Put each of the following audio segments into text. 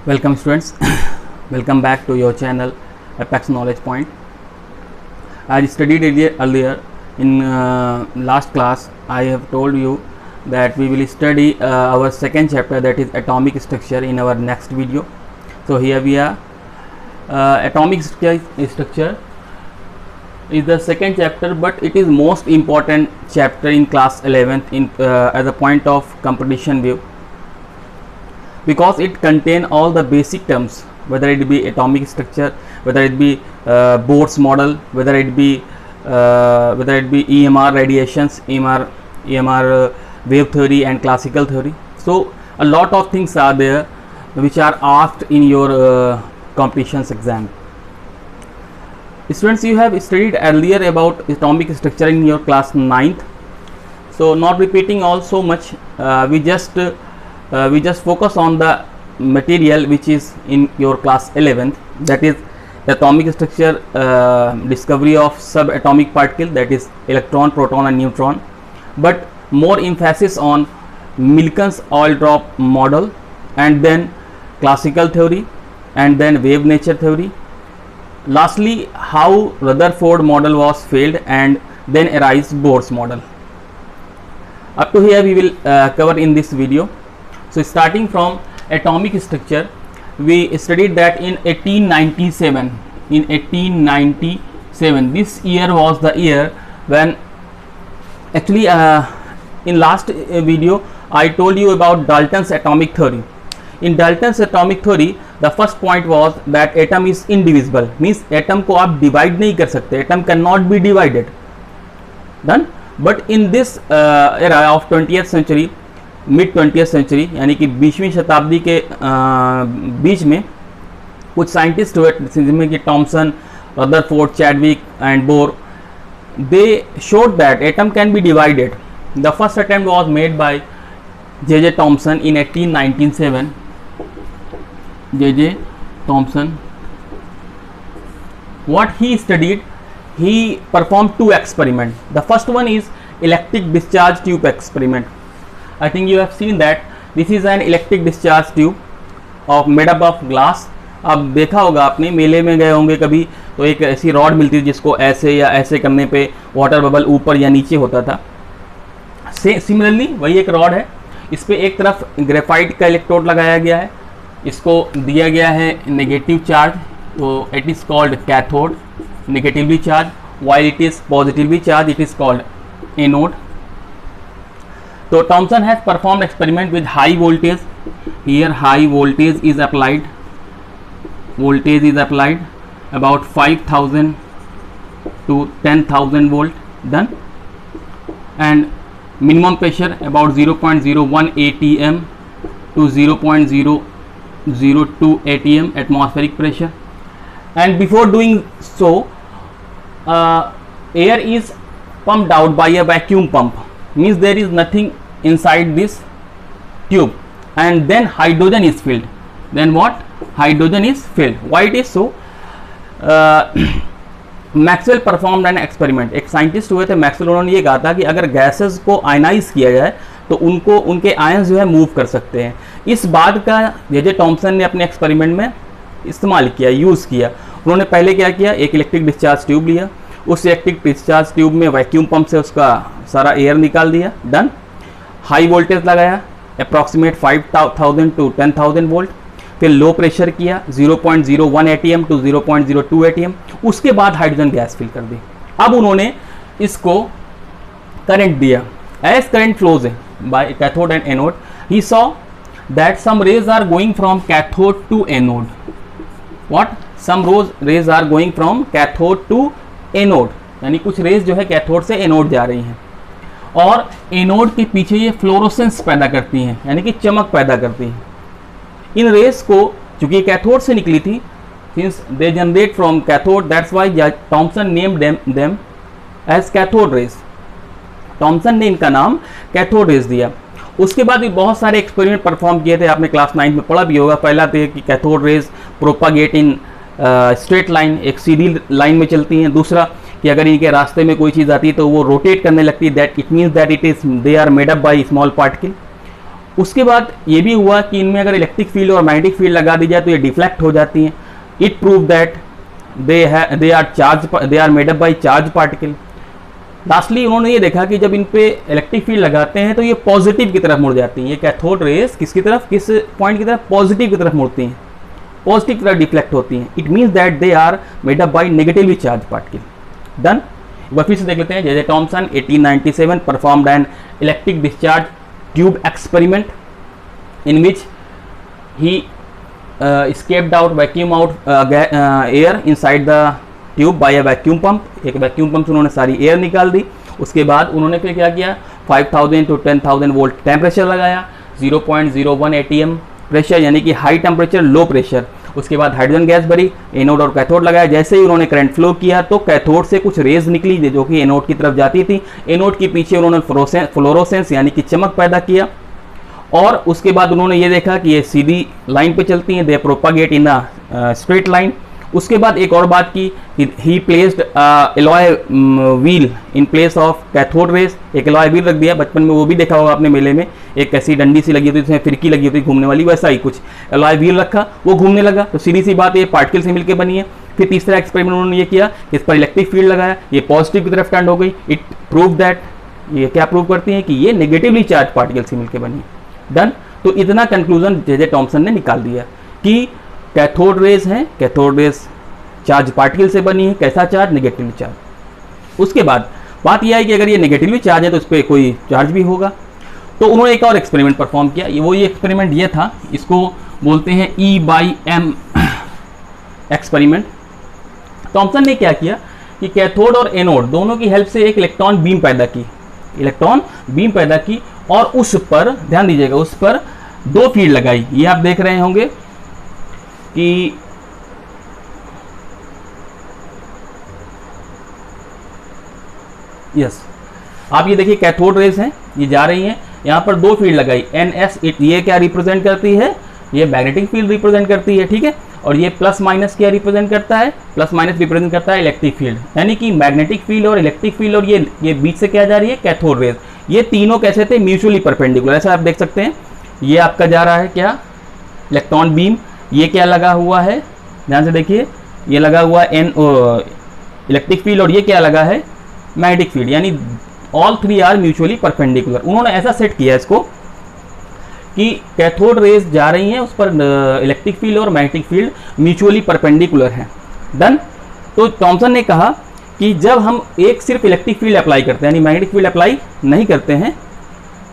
Welcome students, welcome back to your channel Apex Knowledge Point. As studied earlier in last class, I have told you that we will study our second chapter, that is atomic structure, in our next video. So here we are. Atomic structure is the second chapter, but it is most important chapter in class 11th in as a point of competition view, because it contain all the basic terms, whether it be atomic structure, whether it be Bohr's model, whether it be EMR radiations, EMR wave theory and classical theory. So a lot of things are there which are asked in your competitions exam. Students, you have studied earlier about atomic structure in your class 9th, so not repeating all so much. We just focus on the material which is in your class 11th, that is atomic structure, discovery of subatomic particle, that is electron, proton and neutron, but more emphasis on Millikan's oil drop model, and then classical theory, and then wave nature theory. Lastly, how Rutherford model was failed, and then arise Bohr's model. Up to here we will cover in this video. So starting from atomic structure, we studied that in 1897. In 1897, this year was the year when actually in last video I told you about Dalton's atomic theory. In Dalton's atomic theory, the first point was that atom is indivisible, means atom को आप divide नहीं कर सकते, atom cannot be divided. Done. But in this era of 20th century, mid 20th century, यानी कि 20वीं शताब्दी के बीच में कुछ साइंटिस्ट हुए जिनमें कि Thomson, Rutherford, Chadwick and Bohr. They showed that atom can be divided. The first attempt was made by J Thomson in 1897. J Thomson, what he studied, he performed two experiments. The first one is electric discharge tube experiment. I think you have seen that this is an electric discharge tube of made up of glass. अब देखा होगा आपने, मेले में गए होंगे कभी, तो एक ऐसी रॉड मिलती थी जिसको ऐसे या ऐसे करने पे वाटर बबल ऊपर या नीचे होता था. सिमिलरली वही एक रॉड है, इस पे एक तरफ ग्रेफाइट का इलेक्ट्रोड लगाया गया है, इसको दिया गया है नेगेटिव चार्ज, तो it is called cathode, negatively charge, while it is positively charged it is called anode. So Thomson has performed experiment with high voltage. Here high voltage is applied. Voltage is applied about 5000 to 10,000 volt. Done. And minimum pressure about 0.01 atm to 0.002 atm atmospheric pressure. And before doing so, air is pumped out by a vacuum pump. Means there is nothing inside this tube, and then hydrogen is filled. Then what? Hydrogen is filled. Why it is so? Maxwell performed an experiment. एक scientist हुए थे Maxwell, उन्होंने ये कहा था कि अगर gases को आयनाइज किया जाए तो उनके आयंस जो है मूव कर सकते हैं. इस बात का जे थॉमसन ने अपने एक्सपेरिमेंट में इस्तेमाल किया, यूज़ किया. उन्होंने पहले क्या किया, एक इलेक्ट्रिक डिस्चार्ज ट्यूब लिया, उस इलेक्ट्रिक डिस्चार्ज ट्यूब में वैक्यूम पंप से उसका सारा एयर निकाल दिया. डन. हाई वोल्टेज लगाया अप्रॉक्सीमेट 5000 टू 10,000 वोल्ट, फिर लो प्रेशर किया 0.01 एटीएम टू 0.02 एटीएम, उसके बाद हाइड्रोजन गैस फिल कर दी. अब उन्होंने इसको करंट दिया. As current flows by cathode and anode, he saw that some rays are going from cathode to anode. What? Some rays are going from cathode to anode, यानी कुछ raise जो है cathode से एनोड जा रही हैं, और एनोड के पीछे ये फ्लोरोसेंस पैदा करती हैं, यानी कि चमक पैदा करती हैं. इन रेस को चूंकि कैथोड से निकली थी, since they generate from cathode, that's why Thomson named them as cathode rays. Thomson ने इनका नाम कैथोड रेस दिया. उसके बाद भी बहुत सारे एक्सपेरिमेंट परफॉर्म किए थे, आपने क्लास 9 में पढ़ा भी होगा. पहला तो कि cathode rays propagate in straight line, एक सीधी लाइन में चलती हैं. दूसरा कि अगर इनके रास्ते में कोई चीज़ आती है तो वो रोटेट करने लगती है, that it means that it is they are made up by small particle. उसके बाद ये भी हुआ कि इनमें अगर इलेक्ट्रिक फील्ड और मैग्नेटिक फील्ड लगा दी जाए तो ये डिफ्लेक्ट हो जाती हैं। It prove that they are made up by charge particle. Lastly उन्होंने ये देखा कि जब इन पे इलेक्ट्रिक फील्ड लगाते हैं तो ये पॉजिटिव की तरफ मुड़ जाती हैं। ये कैथोड रेस किसकी तरफ, किस पॉइंट की तरफ, पॉजिटिव की तरफ मुड़ती हैं, पॉजिटिव की तरफ डिफ्लेक्ट होती हैं। It means that they are made up by negatively charge particle. Done. एक बार फिर से देख लेते हैं। J Thomson 1897 performed an electric discharge tube experiment in which he escaped out vacuum out air inside the tube by a vacuum pump। एक vacuum pump से उन्होंने सारी एयर निकाल दी। उसके बाद उन्होंने फिर क्या किया, 5000 to 10,000 वोल्ट टेम्परेचर लगाया, 0.01 atm प्रेशर यानी कि हाई टेम्परेचर लो प्रेशर। उसके बाद हाइड्रोजन गैस भरी, एनोड और कैथोड लगाया। जैसे ही उन्होंने करंट फ्लो किया तो कैथोड से कुछ रेज निकली जो कि एनोड की तरफ जाती थी। एनोड के पीछे उन्होंने फ्लोरोसेंस यानी कि चमक पैदा किया। और उसके बाद उन्होंने ये देखा कि ये सीधी लाइन पे चलती हैं, they propagate in a straight line. उसके बाद एक और बात की कि he placed alloy wheel in place of cathode rays. एक एलॉय व्हील रख दिया, बचपन में वो भी देखा होगा आपने मेले में, एक ऐसी डंडी सी लगी होती है, उसमें फिरकी लगी होती है घूमने वाली, वैसा ही कुछ एलॉय व्हील रखा, वो घूमने लगा। तो सीधी सी बात, ये पार्टिकल से मिलकर बनी है। फिर तीसरा एक्सपेरिमेंट उन्होंने ये किया, इस पर इलेक्ट्रिक फील्ड लगाया, ये पॉजिटिव की तरफ टर्न हो गई। इट प्रूव दैट, ये क्या प्रूव करती है कि ये नेगेटिवली चार्ज पार्टिकल से मिलकर बनी है। डन। तो इतना कंक्लूजन जे थॉमसन ने निकाल दिया कि कैथोड रेज हैं, कैथोड रेज चार्ज पार्टिकल से बनी है। कैसा चार्ज, नेगेटिवली चार्ज। उसके बाद बात यह है कि अगर ये नेगेटिवली चार्ज है तो इस पर कोई चार्ज भी होगा। तो उन्होंने एक और एक्सपेरिमेंट परफॉर्म किया। ये एक्सपेरिमेंट ये था, इसको बोलते हैं E/M एक्सपेरिमेंट। थॉमसन ने क्या किया कि कैथोड और एनोड दोनों की हेल्प से एक इलेक्ट्रॉन बीम पैदा की, इलेक्ट्रॉन बीम पैदा की, और उस पर ध्यान दीजिएगा, उस पर दो फील्ड लगाई। ये आप देख रहे होंगे कि यस, आप ये देखिए कैथोड रेज हैं, ये जा रही हैं, यहां पर दो फील्ड लगाई NS। ये क्या रिप्रेजेंट करती है, ये मैग्नेटिक फील्ड रिप्रेजेंट करती है, ठीक है। और ये प्लस माइनस क्या रिप्रेजेंट करता है, प्लस माइनस रिप्रेजेंट करता है इलेक्ट्रिक फील्ड। यानी कि मैग्नेटिक फील्ड और इलेक्ट्रिक फील्ड, और ये बीच से क्या जा रही है, कैथोड रेज। ये तीनों कैसे थे, म्यूचुअली परपेंडिकुलर। ऐसा आप देख सकते हैं, ये आपका जा रहा है क्या, इलेक्ट्रॉन बीम। ये क्या लगा हुआ है, ध्यान से देखिए, ये लगा हुआ है इलेक्ट्रिक फील्ड, और ये क्या लगा है, मैग्नेटिक फील्ड। यानी all three are mutually perpendicular. उन्होंने ऐसा सेट किया इसको कि कैथोड रेज जा रही हैं, उस पर इलेक्ट्रिक फील्ड और मैग्नेटिक फील्ड म्यूचुअली परपेंडिकुलर हैं। डन। तो थॉमसन ने कहा कि जब हम एक सिर्फ इलेक्ट्रिक फील्ड अप्लाई करते हैं, यानी मैग्नेटिक फील्ड अप्लाई नहीं करते हैं,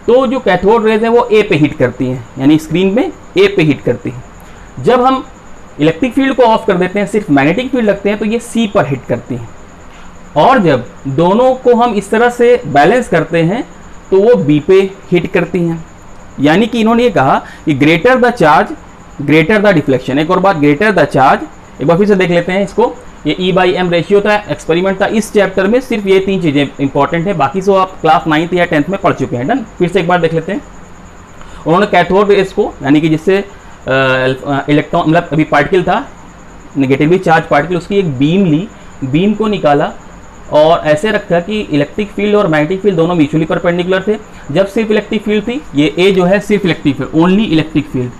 तो जो कैथोड रेज है वो ए पे हिट करती हैं, यानी स्क्रीन में ए पे हिट करती हैं। जब हम इलेक्ट्रिक फील्ड को ऑफ कर देते हैं, सिर्फ मैग्नेटिक फील्ड रखते हैं, तो ये सी पर हिट करती हैं। और जब दोनों को हम इस तरह से बैलेंस करते हैं तो वो बी पे हिट करती हैं। यानी कि इन्होंने ये कहा कि greater the charge greater the deflection. एक और बात, ग्रेटर द चार्ज, एक बार फिर से देख लेते हैं इसको। ये E/M रेशियो था, एक्सपेरिमेंट था। इस चैप्टर में सिर्फ ये तीन चीजें इंपॉर्टेंट है, बाकी सो आप क्लास 9th या 10th में पढ़ चुके हैं। डन। फिर से एक बार देख लेते हैं। उन्होंने कैथोड रेज को, यानी कि जिससे इलेक्ट्रॉन, मतलब अभी पार्टिकल था नेगेटिवली चार्ज पार्टिकल, उसकी एक बीम ली, बीम को निकाला और ऐसे रखा कि इलेक्ट्रिक फील्ड और मैग्नेटिक फील्ड दोनों म्यूचुअली परपेंडिकुलर थे। जब सिर्फ इलेक्ट्रिक फील्ड थी, ये ए जो है सिर्फ electric field, only electric field,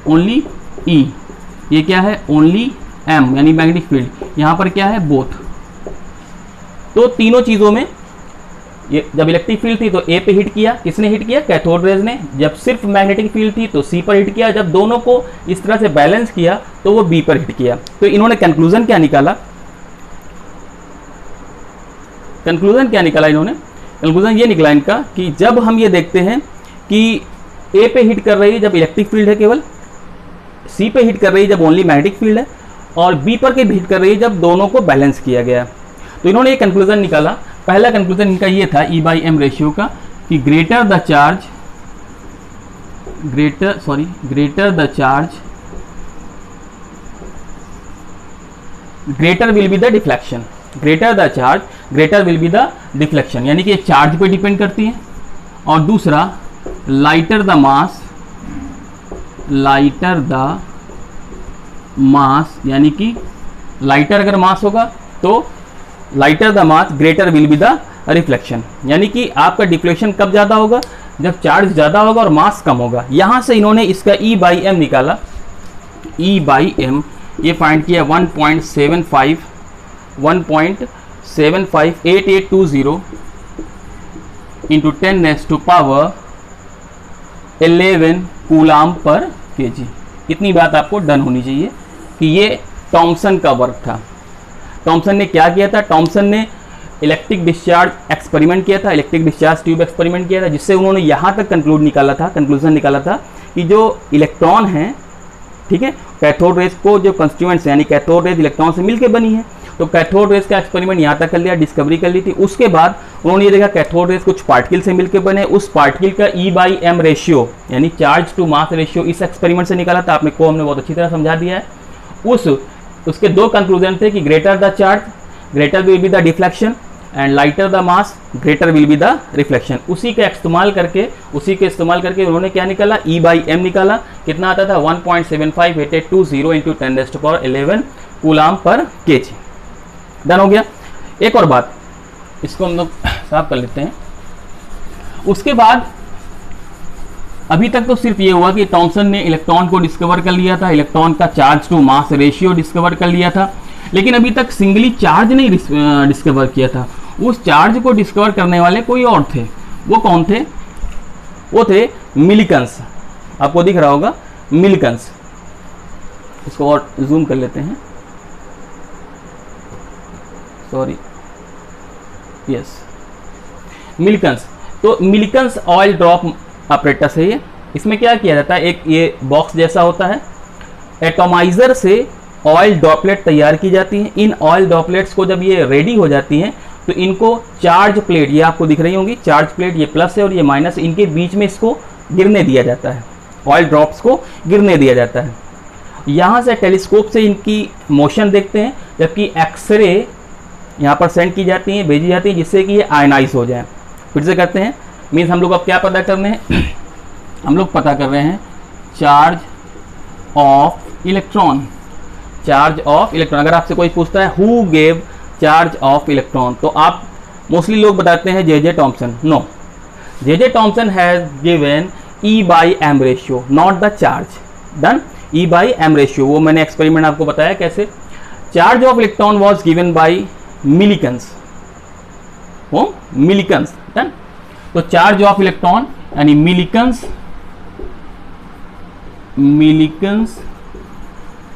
only E. ये क्या है, ओनली एम, यानी मैग्नेटिक फील्ड। यहाँ पर क्या है, बोथ। तो तीनों चीज़ों में ये जब इलेक्ट्रिक फील्ड थी तो ए पे हिट किया, किसने हिट किया, कैथोड रेज ने। जब सिर्फ मैग्नेटिक फील्ड थी तो सी पर हिट किया। जब दोनों को इस तरह से बैलेंस किया तो वो बी पर हिट किया। तो इन्होंने कंक्लूजन क्या निकाला, इन्होंने कंक्लूजन ये निकला इनका कि जब हम ये देखते हैं कि ए पे हिट कर रही है जब इलेक्ट्रिक फील्ड है केवल, सी पे हिट कर रही है जब ओनली मैग्नेटिक फील्ड है, और बी पर के हिट कर रही है जब दोनों को बैलेंस किया गया। तो इन्होंने ये कंक्लूजन निकाला। पहला कंक्लूजन इनका ये था E/M रेशियो का कि greater the charge greater will be the deflection. Greater the charge greater will be the deflection, यानी कि चार्ज पे डिपेंड करती है। और दूसरा, लाइटर द मास, यानी कि लाइटर अगर मास होगा तो lighter the mass greater will be the reflection, यानी कि आपका डिफ्लेक्शन कब ज़्यादा होगा, जब चार्ज ज़्यादा होगा और मास कम होगा। यहाँ से इन्होंने इसका E/m निकाला, E/m ये फाइंड किया 1.758820 इंटू 10⁻11 कूलाम पर kg। इतनी बात आपको डन होनी चाहिए कि ये थॉमसन का वर्क था। थॉमसन ने क्या किया था? थॉमसन ने इलेक्ट्रिक डिस्चार्ज एक्सपेरिमेंट किया था, इलेक्ट्रिक डिस्चार्ज ट्यूब एक्सपेरिमेंट किया था, जिससे उन्होंने यहाँ तक कंक्लूजन निकाला था कि जो इलेक्ट्रॉन हैं, ठीक है, कैथोड रेज को जो कंस्टिट्यूएंट्स यानी कैथोड रेज इलेक्ट्रॉन से मिलकर बनी है। तो कैथोड रेज का एक्सपेरिमेंट यहाँ तक कर लिया, डिस्कवरी कर ली थी। उसके बाद उन्होंने ये देखा कैथोड रेज कुछ पार्टिकल से मिलकर बने, उस पार्टिकल का E/m रेशियो यानी चार्ज टू मास रेशियो इस एक्सपेरिमेंट से निकाला था। आपने को हमने बहुत अच्छी तरह समझा दिया है। उसके दो कंक्लूजन थे कि greater the charge greater will be the deflection and lighter the mass greater will be the reflection. उसी के इस्तेमाल करके उन्होंने क्या निकाला? E/m निकाला। कितना आता था? 1.758820 इंटू 10⁻11 कूलाम पर kg। डन हो गया। एक और बात, इसको हम लोग साफ कर लेते हैं। उसके बाद अभी तक तो सिर्फ ये हुआ कि थॉमसन ने इलेक्ट्रॉन को डिस्कवर कर लिया था, इलेक्ट्रॉन का charge to mass ratio discover कर लिया था, लेकिन अभी तक सिंगली चार्ज नहीं डिस्कवर किया था। उस चार्ज को डिस्कवर करने वाले कोई और थे। वो कौन थे? वो थे मिलिकन्स। आपको दिख रहा होगा मिलिकन्स। इसको और जूम कर लेते हैं, सॉरी, यस, मिलिकन्स। तो मिलिकन्स ऑयल ड्रॉप ऑपरेटस है ये। इसमें क्या किया जाता है? एक ये बॉक्स जैसा होता है, एटोमाइजर से ऑयल ड्रॉपलेट तैयार की जाती हैं। इन ऑयल ड्रॉपलेट्स को जब ये रेडी हो जाती हैं तो इनको चार्ज प्लेट, ये आपको दिख रही होंगी चार्ज प्लेट, ये प्लस है और ये माइनस, इनके बीच में इसको गिरने दिया जाता है, ऑयल ड्रॉप्स को गिरने दिया जाता है। यहाँ से टेलीस्कोप से इनकी मोशन देखते हैं, जबकि एक्सरे यहाँ पर सेंड की जाती हैं, भेजी जाती हैं, जिससे कि ये आयनाइज हो जाए। फिर से करते हैं, मीन्स हम लोग अब क्या पता कर रहे हैं? हम लोग पता कर रहे हैं charge of electron. Charge of electron. अगर आपसे कोई पूछता है who gave charge of electron, तो आप मोस्टली लोग बताते हैं J.J. Thomson. No, J.J. Thomson has given E/m ratio, not the charge. Done. E/m ratio, वो मैंने एक्सपेरिमेंट आपको बताया कैसे। Charge of electron was given by Millikan's. वो मिलिकन्स। डन। तो चार्ज ऑफ इलेक्ट्रॉन यानी Millikan's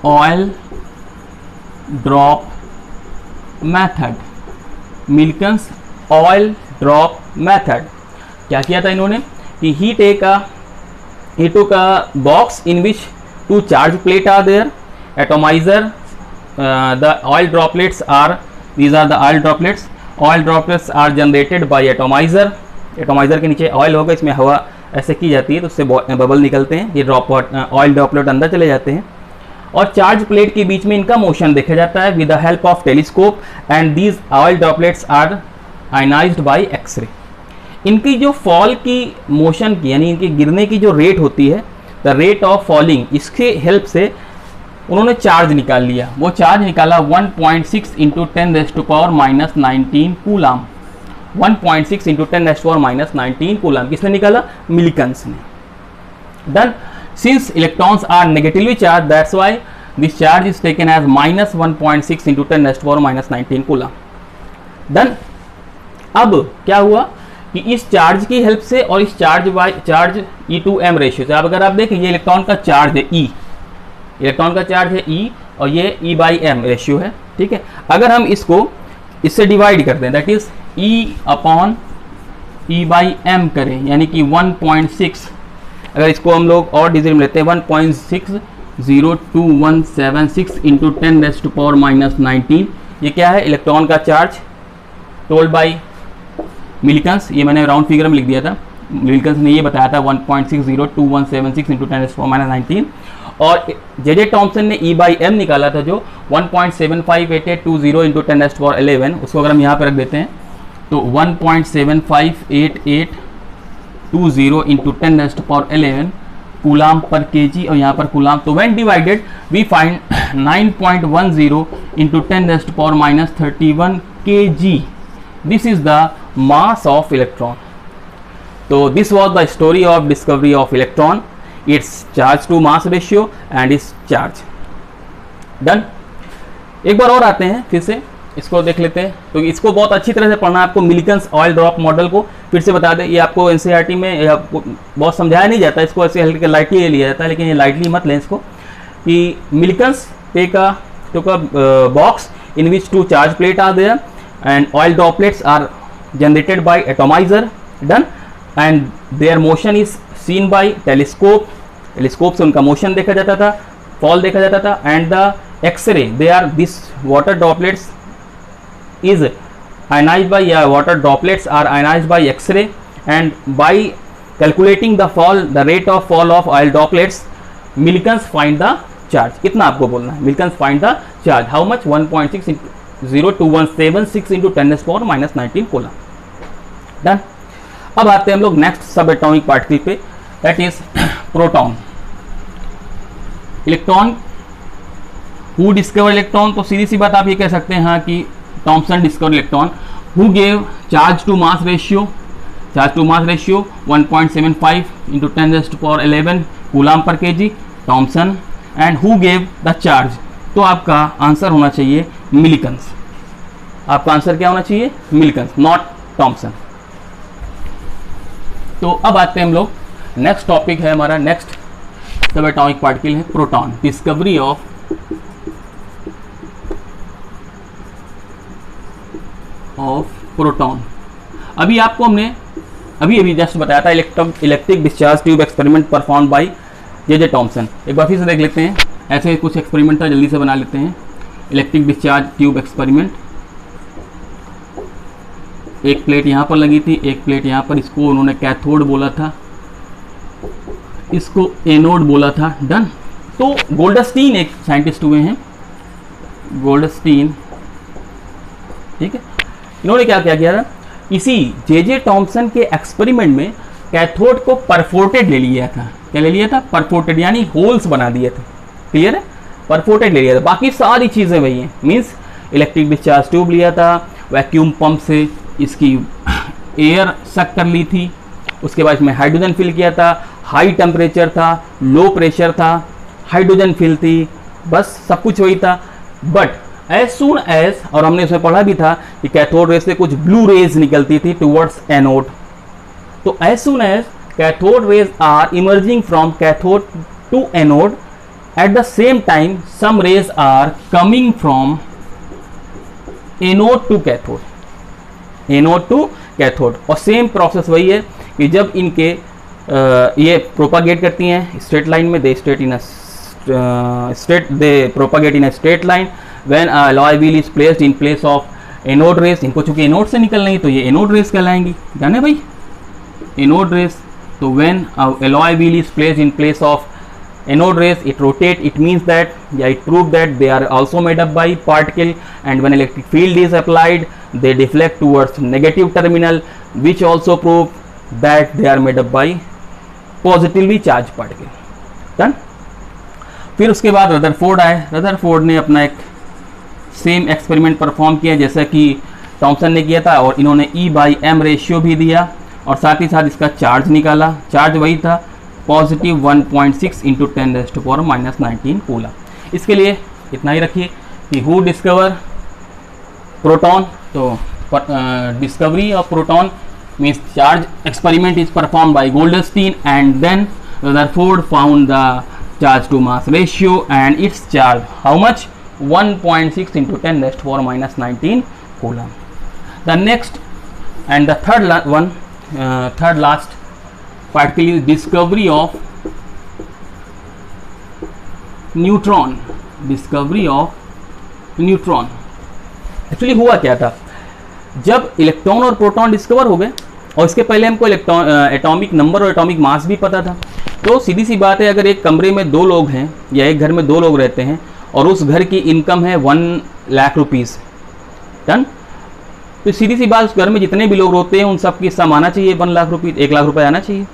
oil drop method. Millikan's oil drop method. क्या किया था इन्होंने कि he took a box in which two charge plate are there, atomizer, the oil droplets are, these are the oil droplets are generated by atomizer के नीचे oil होगा, इसमें हवा ऐसे की जाती है तो उससे बबल निकलते हैं, ये ऑयल ड्रॉपलेट अंदर चले जाते हैं और चार्ज प्लेट के बीच में इनका मोशन देखा जाता है with the help of telescope and these oil droplets are ionised by X ray. इनकी जो फॉल की मोशन की यानी इनके गिरने की जो रेट होती है, द रेट ऑफ फॉलिंग, इसके हेल्प से उन्होंने चार्ज निकाल लिया। वो चार्ज निकाला 1.6 इंटू 10⁻⁻19 कूलाम। 1.6 इंटू 10⁻⁻19 कूलाम किसने निकाला? मिलिकन्स ने। Done. Since electrons are negatively charged, that's why this charge is taken as minus 1.6 into 10⁻⁻19 coulomb. Done. अब क्या हुआ कि इस चार्ज की हेल्प से और इस चार्ज E/m रेशियो से, अब अगर आप देखें ये इलेक्ट्रॉन का चार्ज है E, इलेक्ट्रॉन का चार्ज है E और ये E/m रेशियो है, ठीक है। अगर हम इसको इससे डिवाइड कर दें, दैट इज E/m करें, यानी कि 1.6, अगर इसको हम लोग और डिजिट में लेते हैं 1.602176 इंटू 10⁻⁻19, ये क्या है? इलेक्ट्रॉन का चार्ज टोल्ड बाय मिलिकन्स। ये मैंने राउंड फिगर में लिख दिया था, मिलिकन्स ने ये बताया था 1.602176 इंटू 10⁻⁻19 और J.J. थॉमसन ने E/m निकाला था जो 1.758820 इंटू 10⁻11, उसको अगर हम यहाँ पर रख देते हैं तो 1.758820 इंटू 10⁻11 कूलाम पर kg और यहाँ पर कूलाम। तो when divided we find 9.10 into 10⁻31 kg। This is the mass of electron. तो this was the story of discovery of electron, its charge to mass ratio and its charge. Done. एक बार और आते हैं, फिर से इसको देख लेते हैं। तो इसको बहुत अच्छी तरह से पढ़ना है आपको। मिल्किंस ऑयल ड्रॉप मॉडल को फिर से बता दें, ये आपको एनसीईआरटी में आपको बहुत समझाया नहीं जाता, इसको ऐसे हल्के लाइटली ले लिया जाता है, लेकिन ये लाइटली मत लें इसको। कि Millikans take a box in which two charge plate are there and oil droplets are generated by atomizer. Done. And their motion is seen by telescope. telescope से उनका मोशन देखा जाता था, फॉल देखा जाता था। And the X ray, they are this water droplets is ionized by water droplets are ionized by X-ray, and by calculating the rate of fall of oil droplets, Millikan's find the charge। इतना आपको बोलना है, Millikan's find the charge, how much 1.60217 into 10⁻⁻19 coulomb. Done. अब आते हैं हम लोग next सब एटॉमिक पार्टिकल पे, that is proton. Electron, who discover electron, तो सीधी सी बात आप ये कह सकते हैं हाँ कि Thomson discover electron. Who gave charge to mass ratio, 1.75 into 10⁻11 coulomb पर KG, Thomson. And who gave the charge, तो आपका आंसर होना चाहिए मिलिकन्स। आपका आंसर क्या होना चाहिए? Millikan's, not Thomson. तो अब आते हैं हम लोग, नेक्स्ट टॉपिक है हमारा, नेक्स्ट सब एटॉमिक पार्टिकल है प्रोटॉन। Discovery of proton. अभी आपको हमने अभी जस्ट बताया था electric discharge tube experiment perform by J Thompson. एक बार फिर से देख लेते हैं, ऐसे कुछ एक्सपेरिमेंट था, जल्दी से बना लेते हैं। इलेक्ट्रिक डिस्चार्ज ट्यूब एक्सपेरिमेंट, एक प्लेट यहाँ पर लगी थी, एक प्लेट यहाँ पर, इसको उन्होंने कैथोड बोला था, इसको एनोड बोला था। डन। तो गोल्डस्टीन एक साइंटिस्ट हुए हैं, गोल्डस्टीन, ठीक है। इन्होंने क्या किया था, इसी जे थॉमसन के एक्सपेरिमेंट में कैथोड को परफोर्टेड ले लिया था। क्या ले लिया था? परफोर्टेड, यानी होल्स बना दिए थे। क्लियर है? परफोर्टेड ले लिया था, बाकी सारी चीज़ें वही हैं। मीन्स इलेक्ट्रिक डिस्चार्ज ट्यूब लिया था, वैक्यूम पंप से इसकी एयर सक कर ली थी, उसके बाद इसमें हाइड्रोजन फिल किया था, हाई टेम्परेचर था, लो प्रेशर था, हाइड्रोजन फिल थी, बस सब कुछ वही था। बट एज सून एज, और हमने उसमें पढ़ा भी था कि कैथोड रेज से कुछ ब्लू रेज निकलती थी टुवर्ड्स एनोड। तो as soon as cathode rays are emerging from cathode to anode, at the same time some rays are coming from anode to cathode, anode to cathode. और same process वही है कि जब इनके ये प्रोपागेट करती हैं स्ट्रेट लाइन में, they propagate in a straight line. When a alloy wheel is placed in place of anode rays, इनको चूंकि एनोड से निकल रही तो ये एनोड रेस कहलाएंगी, जाने भाई, एनोड रेस। तो when a alloy wheel is placed in place of anode rays, it rotate, it means that, it proved that they are also made up by particle, and when electric field is applied they deflect towards negative terminal, which also prove that they are made up by positively charged particle। Done। फिर उसके बाद Rutherford आए। Rutherford ने अपना एक same experiment perform किया जैसा कि थॉमसन ने किया था, और इन्होंने E/m रेशियो भी दिया, और साथ ही साथ इसका चार्ज निकाला। चार्ज वही था पॉजिटिव 1.6 इंटू 10⁻⁻19 कूलम। इसके लिए इतना ही रखिए कि हु डिस्कवर प्रोटॉन, तो discovery of proton means charge experiment is perform by Goldstein, and then Rutherford found the charge to mass ratio and its charge how much 1.6 into 10⁻⁻19 coulomb. The next and the third last particle is discovery of neutron। discovery of neutron। Actually हुआ क्या था, जब electron और proton discover हो गए, और इसके पहले हमको एटॉमिक नंबर और एटॉमिक मास भी पता था, तो सीधी सी बात है, अगर एक कमरे में 2 लोग हैं या एक घर में 2 लोग रहते हैं और उस घर की इनकम है 1 लाख रुपीज़, डन, तो सीधी सी बात, उस घर में जितने भी लोग रहते हैं उन सब की सम आना चाहिए 1 लाख रुपये, 1 लाख रुपये आना चाहिए।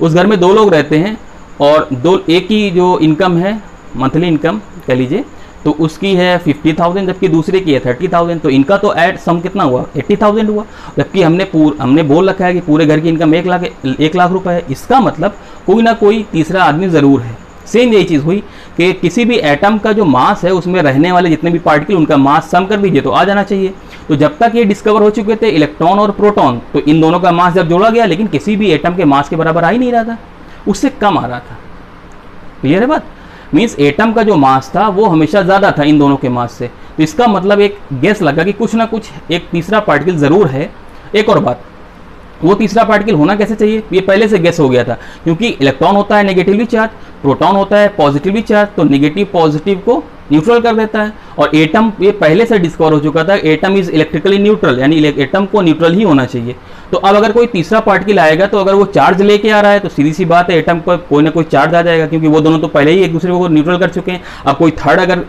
उस घर में 2 लोग रहते हैं और एक ही जो इनकम है, मंथली इनकम कह लीजिए, तो उसकी है 50,000 जबकि दूसरे की है 30,000, तो इनका तो ऐड सम कितना हुआ 80,000 हुआ, जबकि हमने बोल रखा है कि पूरे घर की इनकम 1 लाख रुपए है। इसका मतलब कोई ना कोई तीसरा आदमी ज़रूर है। सेम यही चीज़ हुई कि किसी भी एटम का जो मास है उसमें रहने वाले जितने भी पार्टिकल उनका मास सम कर दीजिए तो आ जाना चाहिए। तो जब तक ये डिस्कवर हो चुके थे इलेक्ट्रॉन और प्रोटॉन, तो इन दोनों का मास जब जोड़ा गया लेकिन किसी भी एटम के मास के बराबर आ ही नहीं रहा था, उससे कम आ रहा था। क्लियर है बात? मीन्स एटम का जो मास था वो हमेशा ज़्यादा था इन दोनों के मास से। तो इसका मतलब एक गेस लगा कि कुछ ना कुछ एक तीसरा पार्टिकल ज़रूर है। एक और बात, वो तीसरा पार्टिकल होना कैसे चाहिए, ये पहले से गेस हो गया था, क्योंकि इलेक्ट्रॉन होता है नेगेटिवली चार्ज, प्रोटॉन होता है पॉजिटिवली चार्ज, तो नेगेटिव पॉजिटिव को न्यूट्रल कर देता है। और एटम ये पहले से डिस्कवर हो चुका था, एटम इज इलेक्ट्रिकली न्यूट्रल, यानी एटम को न्यूट्रल ही होना चाहिए। तो अब अगर कोई तीसरा पार्टिकल आएगा तो अगर वो चार्ज लेके आ रहा है तो सीधी सी बात है एटम पर कोई ना कोई चार्ज आ जाएगा, क्योंकि वो दोनों तो पहले ही एक दूसरे को न्यूट्रल कर चुके हैं। अब कोई थर्ड अगर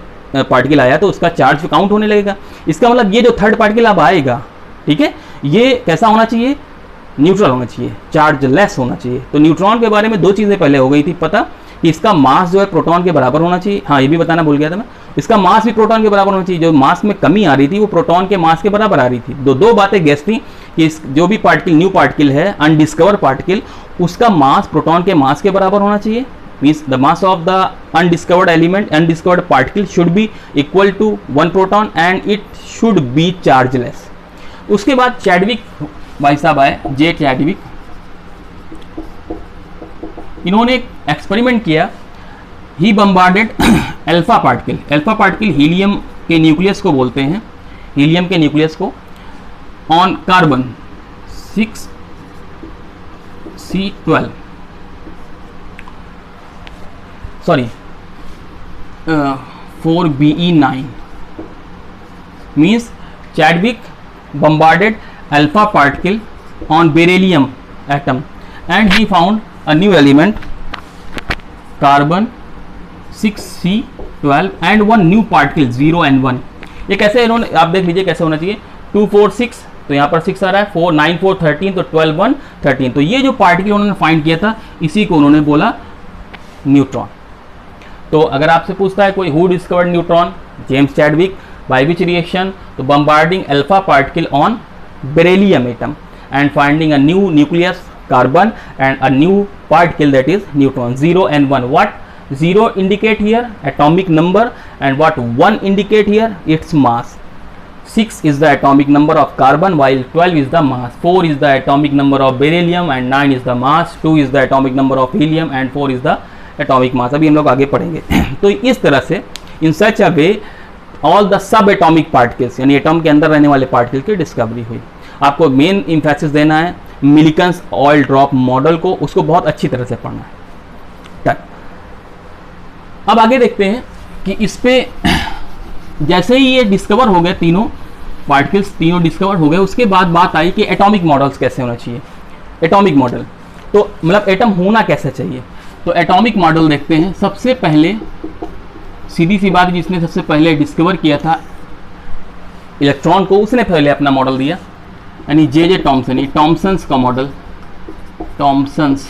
पार्टिकल आया तो उसका चार्ज काउंट होने लगेगा। इसका मतलब ये जो थर्ड पार्टिकल अब आएगा, ठीक है, ये कैसा होना चाहिए, न्यूट्रल होना चाहिए, चार्जलेस होना चाहिए। तो न्यूट्रॉन के बारे में दो चीज़ें पहले हो गई थी पता, कि इसका मास जो है प्रोटॉन के बराबर होना चाहिए। हाँ, ये भी बताना भूल गया था मैं, इसका मास भी प्रोटॉन के बराबर होना चाहिए। जो मास में कमी आ रही थी वो प्रोटॉन के मास के बराबर आ रही थी। दो बातें गेस थी कि जो भी पार्टिकल न्यू पार्टिकल है, अनडिस्कवर पार्टिकल, उसका मास प्रोटॉन के मास के बराबर होना चाहिए। Means the mass of the undiscovered element, undiscovered particle should be equal to 1 proton and it should be chargeless. उसके बाद चैडविक भाई साहब आए, जे चैडविक, इन्होंने एक एक्सपेरिमेंट किया। He bombarded alpha particle, alpha particle helium के न्यूक्लियस को बोलते हैं, हीलियम के न्यूक्लियस को, on carbon 6C12 sorry 4Be9। Means Chadwick bombarded alpha particle on beryllium atom and he found a new element carbon 6C12 and one new particle 0 and 1। ये कैसे इन्होंने, आप देख लीजिए कैसे होना चाहिए, 2 4 6, तो यहाँ पर 6 आ रहा है, 4 9 4 13, तो 12 1 13। तो ये जो पार्टिकल उन्होंने फाइंड किया था इसी को उन्होंने बोला न्यूट्रॉन। तो अगर आपसे पूछता है कोई who discovered neutron, James Chadwick, by which reaction, तो bombarding alpha particle on beryllium atom and finding a new nucleus carbon and a new particle that is neutron 0 and 1. What 0 indicate here? Atomic number, and what 1 indicate here? Its mass. 6 is the atomic number of carbon while 12 is the mass, 4 is the atomic number of beryllium and 9 is the mass, 2 is the atomic number of helium and 4 is the atomic mass। अभी हम लोग आगे पढ़ेंगे। तो इस तरह से in such a way all the sub atomic particles, यानी एटॉम के अंदर रहने वाले पार्टिकल की डिस्कवरी हुई। आपको मेन इम्फेसिस देना है मिलिकन्स ऑयल ड्रॉप मॉडल को, उसको बहुत अच्छी तरह से पढ़ना है। टन। अब आगे देखते हैं कि इस पे जैसे ही ये डिस्कवर हो गए तीनों पार्टिकल्स, तीनों डिस्कवर हो गए, उसके बाद बात आई कि एटॉमिक मॉडल्स कैसे होना चाहिए। एटॉमिक मॉडल तो मतलब एटम होना कैसे चाहिए। तो एटॉमिक मॉडल देखते हैं। सबसे पहले सीधी सी बात, जिसने सबसे पहले डिस्कवर किया था इलेक्ट्रॉन को, उसने पहले अपना मॉडल दिया, यानी जे टॉमसन। ये टॉमसन्स का मॉडल, टॉमसन्स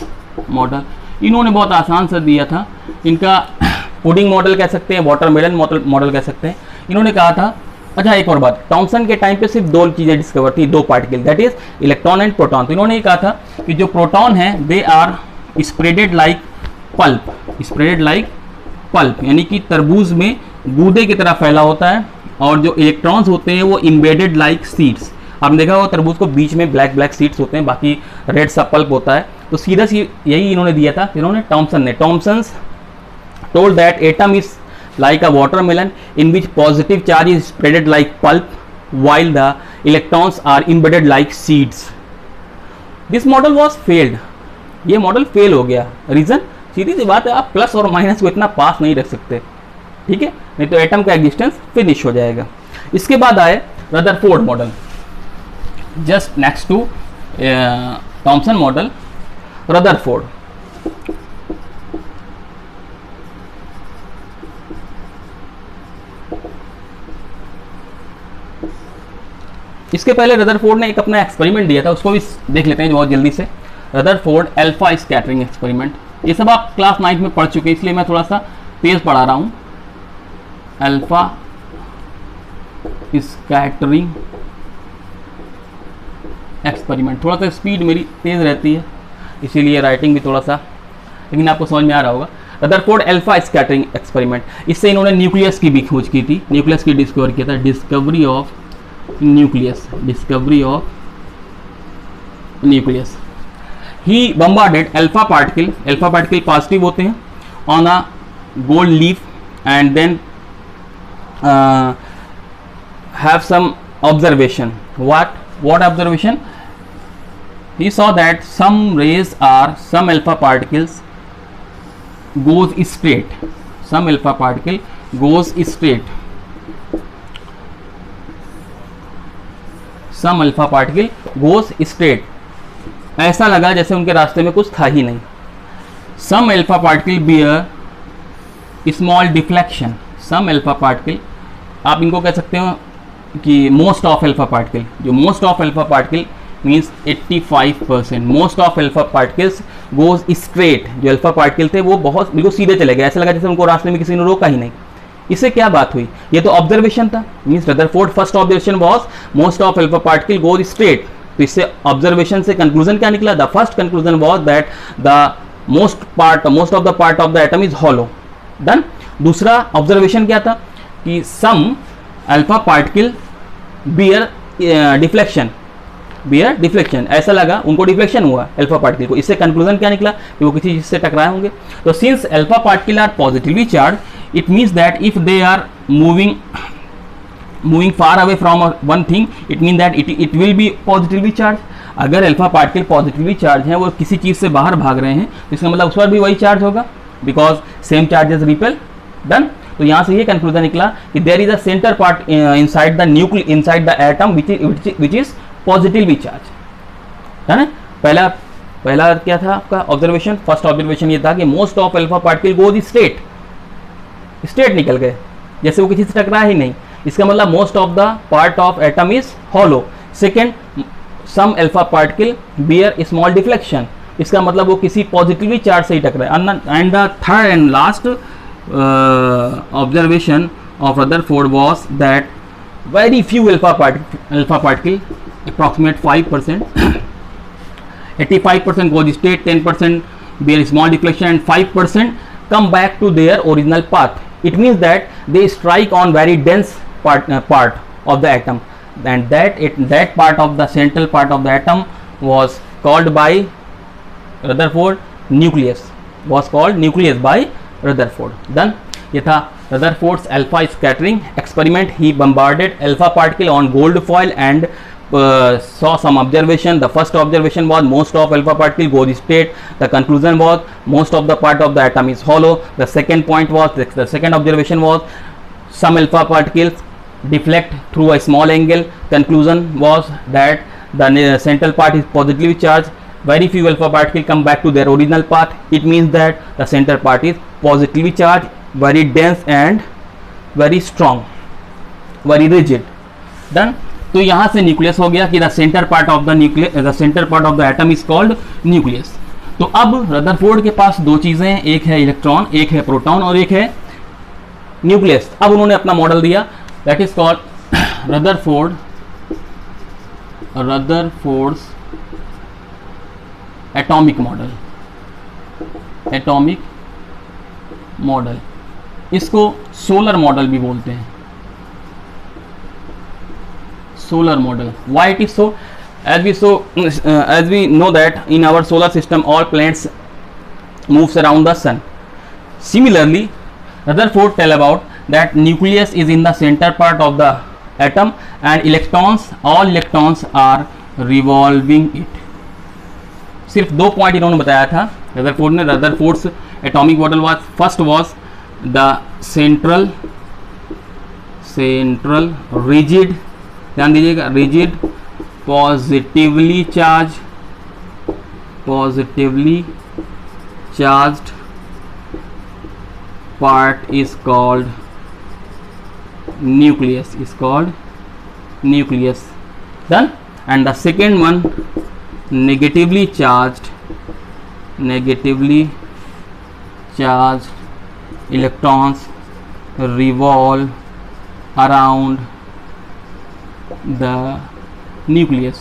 मॉडल इन्होंने बहुत आसान से दिया था। इनका पुडिंग मॉडल कह सकते हैं, वाटरमेलन मॉडल कह सकते हैं। इन्होंने कहा था, अच्छा एक और बात, टॉमसन के टाइम पे सिर्फ दो चीज़ें डिस्कवर थी, दो particle, that is electron and proton. तो इन्होंने ये कहा था कि जो प्रोटॉन है they are spreaded like pulp, spreaded like pulp, यानी कि तरबूज में गूदे की तरह फैला होता है, और जो इलेक्ट्रॉन्स होते हैं वो इम्बेडेड लाइक सीड्स। आपने देखा होगा तरबूज को बीच में ब्लैक ब्लैक सीड्स होते हैं, बाकी रेड सा पल्प होता है। तो सीधा यही इन्होंने दिया था। इन्होंने Thomson's told that atom is like a watermelon in which positive charge is spreaded like pulp while the electrons are embedded like seeds. This model was failed. ये मॉडल फेल हो गया। रीजन सीधी सी बात है, आप प्लस और minus को इतना पास नहीं रख सकते, ठीक है, नहीं तो एटम का एग्जिस्टेंस फिनिश हो जाएगा। इसके बाद आए Rutherford model, just next to Thomson model, Rutherford. इसके पहले रदरफोर्ड ने एक अपना एक्सपेरिमेंट दिया था, उसको भी देख लेते हैं बहुत जल्दी से। रदरफोर्ड अल्फा स्कैटरिंग एक्सपेरिमेंट, ये सब आप क्लास 9 में पढ़ चुके हैं, इसलिए मैं थोड़ा सा तेज पढ़ा रहा हूँ। Alpha scattering experiment. थोड़ा सा स्पीड मेरी तेज़ रहती है इसीलिए राइटिंग भी थोड़ा सा, लेकिन आपको समझ में आ रहा होगा। रदरफोर्ड अल्फा स्कैटरिंग एक्सपेरिमेंट, इससे इन्होंने न्यूक्लियस की भी खोज की थी, न्यूक्लियस की डिस्कवर किया था, discovery of nucleus, discovery of nucleus. He bombarded alpha particle positive होते हैं on a gold leaf and then have some observation. What observation? He saw that some alpha particles goes straight, some alpha particle goes straight, some alpha particle goes straight, ऐसा लगा जैसे उनके रास्ते में कुछ था ही नहीं। some alpha particle bear small deflection, some alpha particle, आप इनको कह सकते हो कि मोस्ट ऑफ अल्फा पार्टिकल, जो most of alpha particle means 85%, most of alpha particles goes straight, जो अल्फा पार्टिकल थे वो बहुत बिल्कुल सीधे चले गए, ऐसा लगा जैसे उनको रास्ते में किसी ने रोका ही नहीं। इससे क्या बात हुई? ये तो ऑब्जर्वेशन था, means Rutherford first observation was most of alpha particle goes straight. तो इससे ऑब्जर्वेशन से कंक्लूजन क्या निकला? The first conclusion was that the most of the part of the atom is hollow. Done. दूसरा ऑब्जर्वेशन क्या था कि सम अल्फा पार्टिकल बियर डिफ्लेक्शन, ऐसा लगा उनको डिफ्लेक्शन हुआ अल्फा पार्टिकल को। इससे कंक्लूजन क्या निकला कि वो किसी चीज से टकराए होंगे। तो since alpha particle are positively charge, it means that if they are moving far away from one thing, it mean that it will be positively charge. अगर अल्फा पार्टिकल पॉजिटिवली चार्ज है, वो किसी चीज से बाहर भाग रहे हैं, तो इसका मतलब उस पर भी वही चार्ज होगा, because same charges repel. Done. तो यहां से ये कंक्लूजन निकला कि there is a centre part inside the atom which is positively charge. है ना? पहला क्या था आपका ऑब्जर्वेशन? फर्स्ट ऑब्जर्वेशन ये था कि most of alpha particle goes straight निकल गए, जैसे वो किसी से टकराया ही नहीं। इसका मतलब most of the part of atom is hollow. Second, some alpha particle bear small deflection, इसका मतलब वो किसी पॉजिटिवली चार्ज से ही टकराए। And the third and last observation of Rutherford was that very few alpha particle, approximate 5%, 85% goes straight, 10% bear small deflection, and 5% come back to their original path. It means that they strike on very dense part of the atom, and that part of the central part of the atom was called by Rutherford nucleus, by Rutherford. Then ये था Rutherford's alpha scattering experiment. He bombarded alpha particle on gold foil and saw some observation. The first observation was most of alpha particle goes straight. The conclusion was most of the part of the atom is hollow. The second observation was some alpha particles deflect through a small angle. Conclusion was that the central part is positively charged. Very few alpha particles come back to their original path. It means that the center part is positively charged, very dense and very strong, very rigid. Done. तो यहाँ से nucleus हो गया कि the center part of the atom is called nucleus. तो अब Rutherford के पास दो चीजें हैं, एक है इलेक्ट्रॉन, एक है प्रोटॉन और एक है न्यूक्लियस। अब उन्होंने अपना मॉडल दिया, that is called Rutherford's atomic model, इसको सोलर मॉडल भी बोलते हैं। Solar model, why it is so? as we know that in our solar system all planets moves around the sun. Similarly, Rutherford tell about that nucleus is in the center part of the atom and all electrons are revolving it. सिर्फ दो point इन्होंने बताया था Rutherford ने। Rutherford's atomic model was, first was the central rigid, ध्यान दीजिएगा, rigid positively charged part is called nucleus, done. And the second one, negatively charged electrons revolve around the nucleus।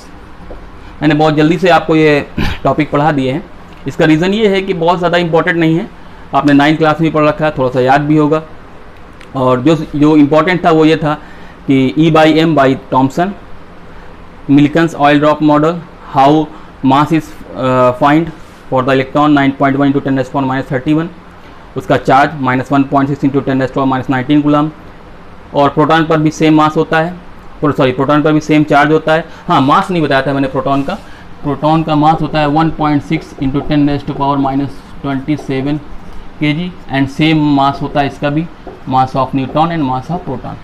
मैंने बहुत जल्दी से आपको ये टॉपिक पढ़ा दिए हैं। इसका रीज़न ये है कि बहुत ज़्यादा इंपॉर्टेंट नहीं है, आपने 9th क्लास में पढ़ रखा है, थोड़ा सा याद भी होगा। और जो इम्पोर्टेंट था वो ये था कि E/m by Thomson, Millikan's oil drop model, how mass is find for the electron 9.1 into 10⁻31, उसका चार्ज -1.6 इंटू 10⁻19 कूलम। और प्रोटॉन पर भी सेम मास होता है, प्रोटॉन पर भी सेम चार्ज होता है। हाँ, मास नहीं बताया था मैंने प्रोटॉन का मास होता है 1.6 into 10⁻27 kg and same mass होता है इसका भी, mass of neutron and mass of proton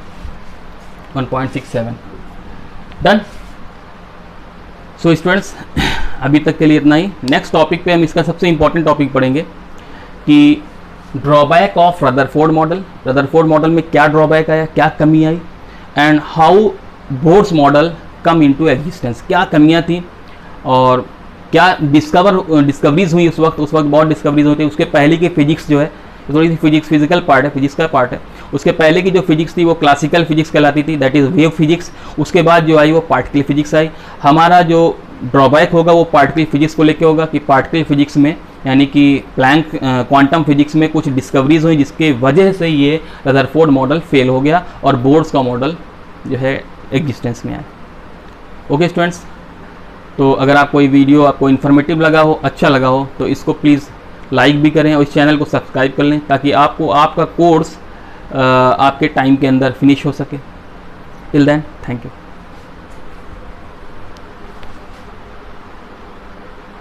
1.67। Done. So students, अभी तक के लिए इतना ही। नेक्स्ट टॉपिक पे हम इसका सबसे इंपॉर्टेंट टॉपिक पढ़ेंगे कि drawback of Rutherford model. Rutherford model में क्या ड्रॉबैक आया, क्या कमी आई, and how Bohr's model come into existence, क्या कमियां थी और क्या डिस्कवरीज हुई उस वक्त बहुत डिस्कवरीज होती है। उसके पहले की फिजिक्स जो है, थोड़ी सी फिजिकल पार्ट है, फिजिक्स का पार्ट है। उसके पहले की जो फिजिक्स थी वो क्लासिकल फिजिक्स कहलाती थी, दैट इज़ वेव फिजिक्स। उसके बाद जो आई वो पार्टिकल फिजिक्स आई। हमारा जो ड्रॉबैक होगा वो पार्टिकल फिजिक्स को लेके होगा कि पार्टिकल फिजिक्स में यानी कि प्लैंक क्वांटम फिजिक्स में कुछ डिस्कवरीज हुई जिसके वजह से ये रदरफोर्ड मॉडल फेल हो गया और बोर्ड्स का मॉडल जो है एग्जिस्टेंस में आया। ओके स्टूडेंट्स, तो अगर आपको ये वीडियो आपको इन्फॉर्मेटिव लगा हो, अच्छा लगा हो, तो इसको प्लीज़ लाइक भी करें और इस चैनल को सब्सक्राइब कर लें ताकि आपको आपका कोर्स आपके टाइम के अंदर फिनिश हो सके। Till then, thank you.